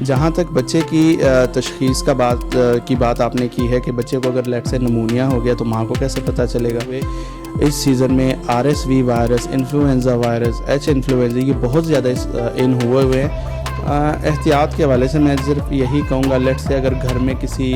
जहाँ तक बच्चे की तशख़ीस की बात आपने की है कि बच्चे को अगर लेट से नमूनिया हो गया तो माँ को कैसे पता चलेगा। इस सीज़न में RSV virus, influenza virus, H influenza ये बहुत ज़्यादा इन हुए हैं। एहतियात के हवाले से मैं सिर्फ यही कहूँगा, लेट से अगर घर में किसी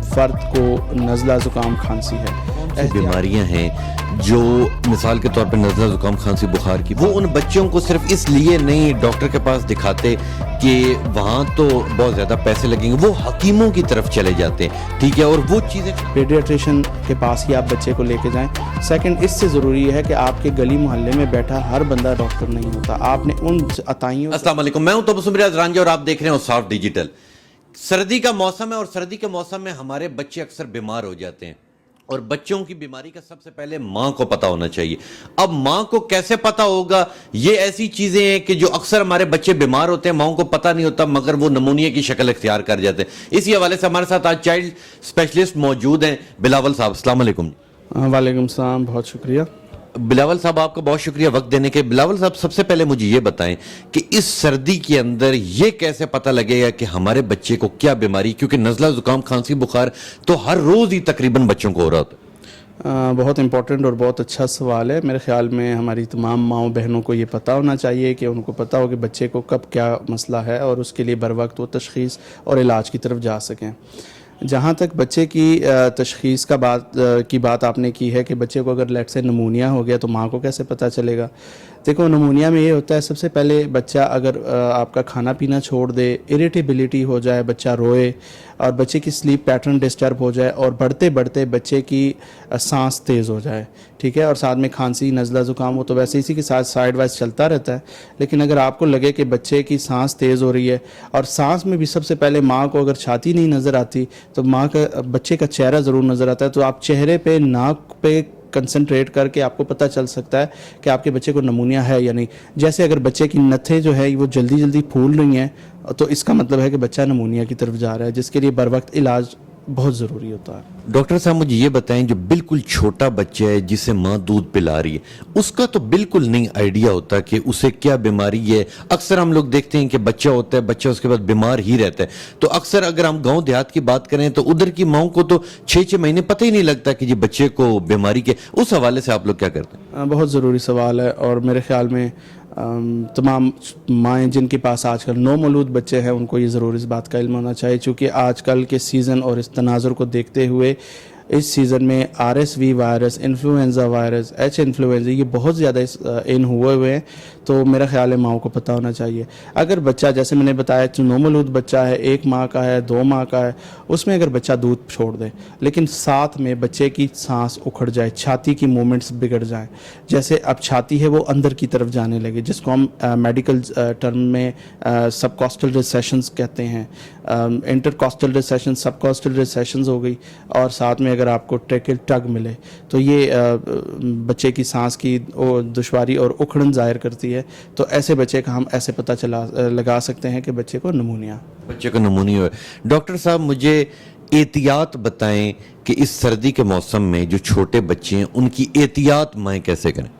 फ़र्द को नज़ला ज़ुकाम खांसी है, बीमारियां हैं जो मिसाल के तौर पे नज़ला ज़ुकाम खांसी बुखार की, वो उन बच्चों को सिर्फ इसलिए नहीं डॉक्टर के पास दिखाते कि वहाँ तो बहुत ज़्यादा पैसे लगेंगे, वो हकीमों की तरफ चले जाते हैं, ठीक है, और वो चीज़ें पीडियाट्रिशियन के पास ही आप बच्चे को लेके जाएं। सेकंड, इससे ज़रूरी है कि आपके गली मोहल्ले में बैठा हर बंदा डॉक्टर नहीं होता। आपने उन अताइयों। अस्सलाम वालेकुम, मैं हूं तबस्सुम रियाज रांझा और आप देख रहे हैं साफ डिजिटल। सर्दी का मौसम है और सर्दी के मौसम में हमारे बच्चे अक्सर बीमार हो जाते हैं और बच्चों की बीमारी का सबसे पहले माँ को पता होना चाहिए। अब माँ को कैसे पता होगा, ये ऐसी चीजें हैं कि जो अक्सर हमारे बच्चे बीमार होते हैं, माँ को पता नहीं होता मगर वो नमूनिया की शक्ल इख्तियार कर जाते हैं। इसी हवाले से हमारे साथ आज चाइल्ड स्पेशलिस्ट मौजूद हैं बिलावल साहब। अस्सलाम वालेकुम। वालेकुम सलाम, बहुत शुक्रिया। बिलावल साहब, आपका बहुत शुक्रिया वक्त देने के। बिलावल साहब, सबसे पहले मुझे ये बताएं कि इस सर्दी के अंदर ये कैसे पता लगेगा कि हमारे बच्चे को क्या बीमारी, क्योंकि नज़ला ज़ुकाम खांसी बुखार तो हर रोज़ ही तकरीबन बच्चों को हो रहा होता है। बहुत इंपॉर्टेंट और बहुत अच्छा सवाल है। मेरे ख्याल में हमारी तमाम माँओं बहनों को ये पता होना चाहिए कि उनको पता हो कि बच्चे को कब क्या मसला है और उसके लिए बर वक्त वो तशख़ीस और इलाज की तरफ जा सकें। जहाँ तक बच्चे की तशख़ीस की बात आपने की है कि बच्चे को अगर लेट से नमूनिया हो गया तो माँ को कैसे पता चलेगा। देखो, नमूनिया में ये होता है, सबसे पहले बच्चा अगर आपका खाना पीना छोड़ दे, इरिटेबिलिटी हो जाए, बच्चा रोए और बच्चे की स्लीप पैटर्न डिस्टर्ब हो जाए और बढ़ते बढ़ते बच्चे की सांस तेज़ हो जाए, ठीक है, और साथ में खांसी, नज़ला ज़ुकाम, वो तो वैसे इसी के साथ साइड वाइज चलता रहता है। लेकिन अगर आपको लगे कि बच्चे की सांस तेज़ हो रही है और सांस में भी सबसे पहले माँ को अगर छाती नहीं नज़र आती तो माँ का बच्चे का चेहरा ज़रूर नज़र आता है, तो आप चेहरे पे, नाक पे कंसंट्रेट करके आपको पता चल सकता है कि आपके बच्चे को नमूनिया है या नहीं। जैसे अगर बच्चे की नथें जो है वो जल्दी जल्दी फूल रही हैं तो इसका मतलब है कि बच्चा नमूनिया की तरफ जा रहा है, जिसके लिए बर वक्त इलाज बहुत ज़रूरी होता है। डॉक्टर साहब, मुझे ये बताएं, जो बिल्कुल छोटा बच्चा है जिसे माँ दूध पिला रही है, उसका तो बिल्कुल नहीं आइडिया होता कि उसे क्या बीमारी है। अक्सर हम लोग देखते हैं कि बच्चा होता है, बच्चा उसके बाद बीमार ही रहता है। तो अक्सर अगर हम गांव देहात की बात करें तो उधर की माँओं को तो 6-6 महीने पता ही नहीं लगता कि जी बच्चे को बीमारी के। उस हवाले से आप लोग क्या करते हैं? बहुत ज़रूरी सवाल है और मेरे ख्याल में तमाम माएँ जिनके पास आजकल नौमौलूद बच्चे हैं उनको ये ज़रूर इस बात का इल्म होना चाहिए, चूँकि आजकल के सीज़न और इस तनाज़ुर को देखते हुए इस सीज़न में RSV virus, influenza virus, H influenza ये बहुत ज़्यादा इन हुए हैं। तो मेरा ख्याल है माँओं को पता होना चाहिए। अगर बच्चा, जैसे मैंने बताया, जो नौमौलूद बच्चा है, 1 माह का है, 2 माह का है, उसमें अगर बच्चा दूध छोड़ दे लेकिन साथ में बच्चे की सांस उखड़ जाए, छाती की मूवमेंट्स बिगड़ जाएं, जैसे अब छाती है वो अंदर की तरफ जाने लगे, जिसको हम मेडिकल टर्म में सबकॉस्टल रिसेशंस कहते हैं, इंटरकॉस्टल रिसेशन, सबकॉस्टल रिसेशंस हो गई, और साथ में अगर आपको ट्रेकियल टग मिले तो ये बच्चे की सांस की दुश्वारी और उखड़न जाहिर करती है। तो ऐसे बच्चे का हम ऐसे पता लगा सकते हैं कि बच्चे को नमूनिया है। डॉक्टर साहब, मुझे एहतियात बताएं कि इस सर्दी के मौसम में जो छोटे बच्चे हैं उनकी एहतियात माएँ कैसे करें?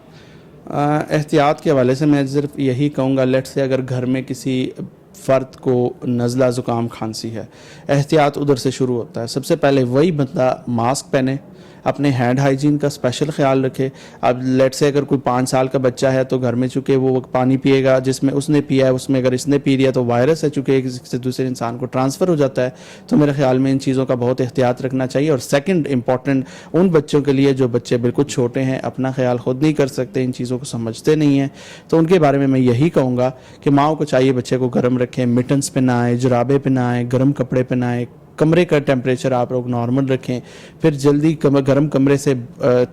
एहतियात के हवाले से मैं सिर्फ यही कहूँगा, लेट से अगर घर में किसी फ़र्द को नज़ला ज़ुकाम खांसी है, एहतियात उधर से शुरू होता है। सबसे पहले वही बंदा मास्क पहने, अपने हैंड हाइजीन का स्पेशल ख्याल रखे। अब लेट से अगर कोई 5 साल का बच्चा है तो घर में चूँकि वो पानी पिएगा जिसमें उसने पिया है, उसमें अगर इसने पी लिया तो वायरस है, चूँकि एक से दूसरे इंसान को ट्रांसफ़र हो जाता है। तो मेरे ख्याल में इन चीज़ों का बहुत एहतियात रखना चाहिए। और सेकंड इम्पॉर्टेंट उन बच्चों के लिए जो बच्चे बिल्कुल छोटे हैं, अपना ख्याल खुद नहीं कर सकते, इन चीज़ों को समझते नहीं हैं, तो उनके बारे में मैं यही कहूँगा कि माँओं को चाहिए बच्चे को गर्म रखें, मिटन्स पहनाएँ, जुराबें पहनाएँ, गर्म कपड़े पहनाएँ, कमरे का टेम्परेचर आप लोग नॉर्मल रखें, फिर जल्दी गर्म कमरे से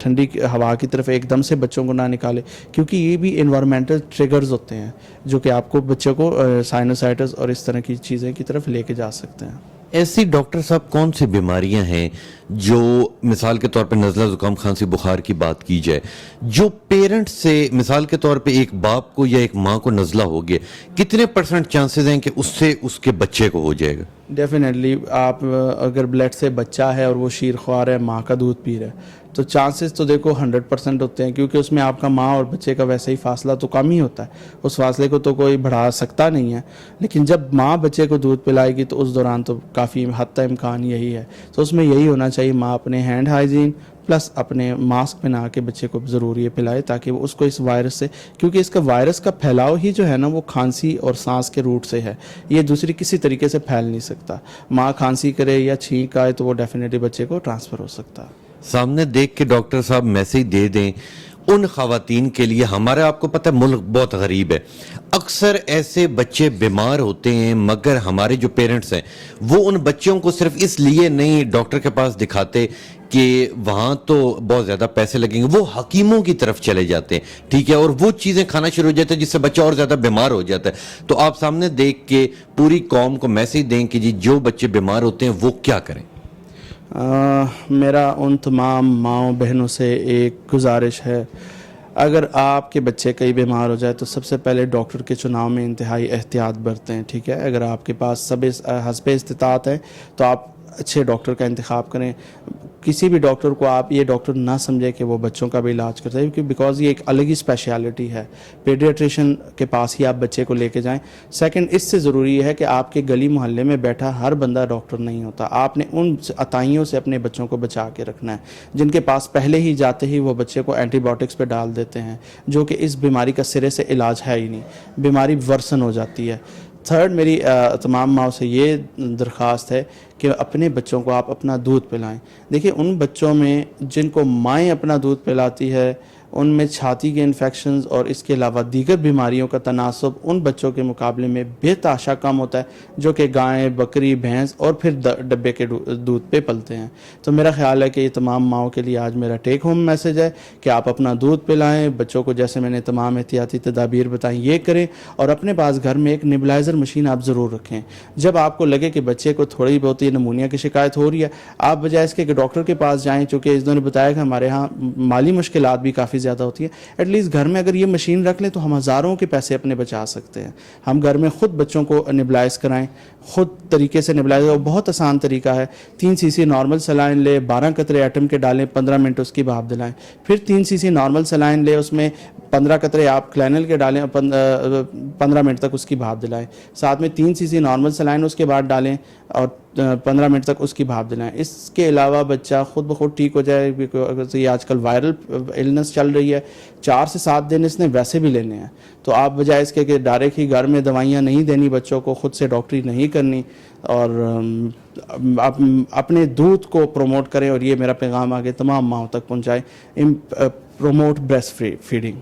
ठंडी हवा की तरफ एकदम से बच्चों को ना निकालें, क्योंकि ये भी इन्वायरमेंटल ट्रिगर्स होते हैं जो कि आपको बच्चों को साइनोसाइटिस और इस तरह की चीज़ें की तरफ लेके जा सकते हैं। ऐसी डॉक्टर साहब कौन सी बीमारियां हैं जो मिसाल के तौर पे नज़ला ज़ुकाम खांसी बुखार की बात की जाए, जो पेरेंट्स से, मिसाल के तौर पे एक बाप को या एक माँ को नज़ला हो गया, कितने % चांसेस हैं कि उससे उसके बच्चे को हो जाएगा? डेफिनेटली आप अगर ब्लड से बच्चा है और वो शीर ख्वार है, माँ का दूध पी रहा है, तो चांसेस तो देखो 100% होते हैं, क्योंकि उसमें आपका माँ और बच्चे का वैसे ही फासला तो कम ही होता है, उस फासले को तो कोई बढ़ा सकता नहीं है। लेकिन जब माँ बच्चे को दूध पिलाएगी तो उस दौरान तो काफ़ी हद तक इम्कान यही है, तो उसमें यही होना चाहिए, माँ अपने हैंड हाइजीन प्लस अपने मास्क पहना के बच्चे को ज़रूर ये पिलाए, ताकि वो उसको इस वायरस से, क्योंकि इसका वायरस का फैलाव ही जो है ना वो खांसी और सांस के रूट से है, ये दूसरी किसी तरीके से फैल नहीं सकता। माँ खांसी करे या छींक आए तो वो डेफिनेटली बच्चे को ट्रांसफ़र हो सकता है। सामने देख के डॉक्टर साहब मैसेज दे दें उन खवातीन के लिए। हमारा आपको पता है मुल्क बहुत गरीब है, अक्सर ऐसे बच्चे बीमार होते हैं, मगर हमारे जो पेरेंट्स हैं वो उन बच्चों को सिर्फ इसलिए नहीं डॉक्टर के पास दिखाते कि वहाँ तो बहुत ज़्यादा पैसे लगेंगे, वो हकीमों की तरफ चले जाते हैं, ठीक है, और वो चीज़ें खाना शुरू हो जाते हैं जिससे बच्चा और ज़्यादा बीमार हो जाता है। तो आप सामने देख के पूरी कौम को मैसेज दें कि जी जो बच्चे बीमार होते हैं वो क्या करें। मेरा उन तमाम माँओं बहनों से एक गुजारिश है, अगर आपके बच्चे कहीं बीमार हो जाए तो सबसे पहले डॉक्टर के चुनाव में इंतहाई एहतियात बरतें, ठीक है। अगर आपके पास सब हस्बे इस्तिताअत है तो आप अच्छे डॉक्टर का इंतखाब करें। किसी भी डॉक्टर को आप ये डॉक्टर ना समझें कि वो बच्चों का भी इलाज करता है, क्योंकि बिकॉज ये एक अलग ही स्पेशलिटी है। पीडियाट्रिशियन के पास ही आप बच्चे को लेके जाएं। सेकंड, इससे ज़रूरी है कि आपके गली मोहल्ले में बैठा हर बंदा डॉक्टर नहीं होता। आपने उन अताइयों से अपने बच्चों को बचा के रखना है जिनके पास पहले ही जाते ही वो बच्चे को एंटीबायोटिक्स पे डाल देते हैं, जो कि इस बीमारी का सिरे से इलाज है ही नहीं, बीमारी वर्सन हो जाती है। थर्ड, मेरी तमाम माओं से ये दरख्वास्त है कि अपने बच्चों को आप अपना दूध पिलाएं। देखिए, उन बच्चों में जिनको माएँ अपना दूध पिलाती है उनमें छाती के इन्फेक्शंस और इसके अलावा दीगर बीमारियों का तनासब उन बच्चों के मुकाबले में बेताशा कम होता है जो कि गाय, बकरी, भैंस और फिर डब्बे के दूध पे पलते हैं। तो मेरा ख्याल है कि ये तमाम माओं के लिए आज मेरा टेक होम मैसेज है कि आप अपना दूध पिलाएं, बच्चों को जैसे मैंने तमाम एहतियाती तदाबीर बताई ये करें, और अपने पास घर में एक नेबुलाइज़र मशीन आप ज़रूर रखें। जब आपको लगे कि बच्चे को थोड़ी बहुत ही नमूनिया की शिकायत हो रही है, आप बजाय इसके कि डॉक्टर के पास जाएँ, चूँकि इन्होंने बताया कि हमारे यहाँ माली मुश्किलात भी काफ़ी ज़्यादा होती है, एटलीस्ट घर में अगर ये मशीन रख लें तो हम हज़ारों के पैसे अपने बचा सकते हैं। हम घर में ख़ुद बच्चों को नेबुलाइज कराएं, ख़ुद तरीके से नेबुलाइज, और बहुत आसान तरीका है। 3 सीसी नॉर्मल सलाइन ले, 12 कतरे एटम के डालें, 15 मिनट उसकी भाप दिलाएं। फिर 3 सीसी नॉर्मल सलाइन ले, उसमें 15 कतरे आप क्लैनल के डालें, 15 मिनट तक उसकी भाप दिलाएं। साथ में 3 सीसी नॉर्मल सलाइन उसके बाद डालें और 15 मिनट तक उसकी भाप दिलाएं। इसके अलावा बच्चा खुद ब खुद ठीक हो जाए। ये आजकल वायरल इलनेस चल रही है, 4 से 7 दिन इसने वैसे भी लेने हैं, तो आप बजाय इसके कि डायरेक्ट ही घर में दवाइयाँ नहीं देनी बच्चों को, खुद से डॉक्टरी नहीं करनी, और आप अपने दूध को प्रमोट करें। और ये मेरा पैगाम आगे तमाम माओं तक पहुँचाएँ, प्रमोट ब्रेस्ट फीडिंग।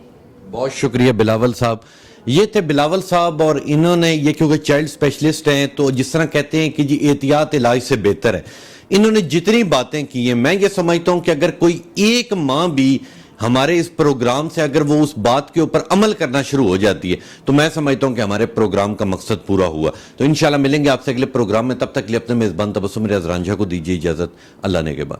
बहुत शुक्रिया बिलावल साहब। ये थे बिलावल साहब, और इन्होंने ये क्योंकि चाइल्ड स्पेशलिस्ट हैं तो जिस तरह कहते हैं कि जी एहतियात इलाज से बेहतर है, इन्होंने जितनी बातें की हैं, मैं ये समझता हूं कि अगर कोई एक माँ भी हमारे इस प्रोग्राम से अगर वो उस बात के ऊपर अमल करना शुरू हो जाती है तो मैं समझता हूं कि हमारे प्रोग्राम का मकसद पूरा हुआ। तो इंशाल्लाह मिलेंगे आपसे अगले प्रोग्राम में, तब तक के लिए अपने मेज़बान तबस्सुम रियाज रांझा को दीजिए इजाजत। अल्लाह ने के बाद।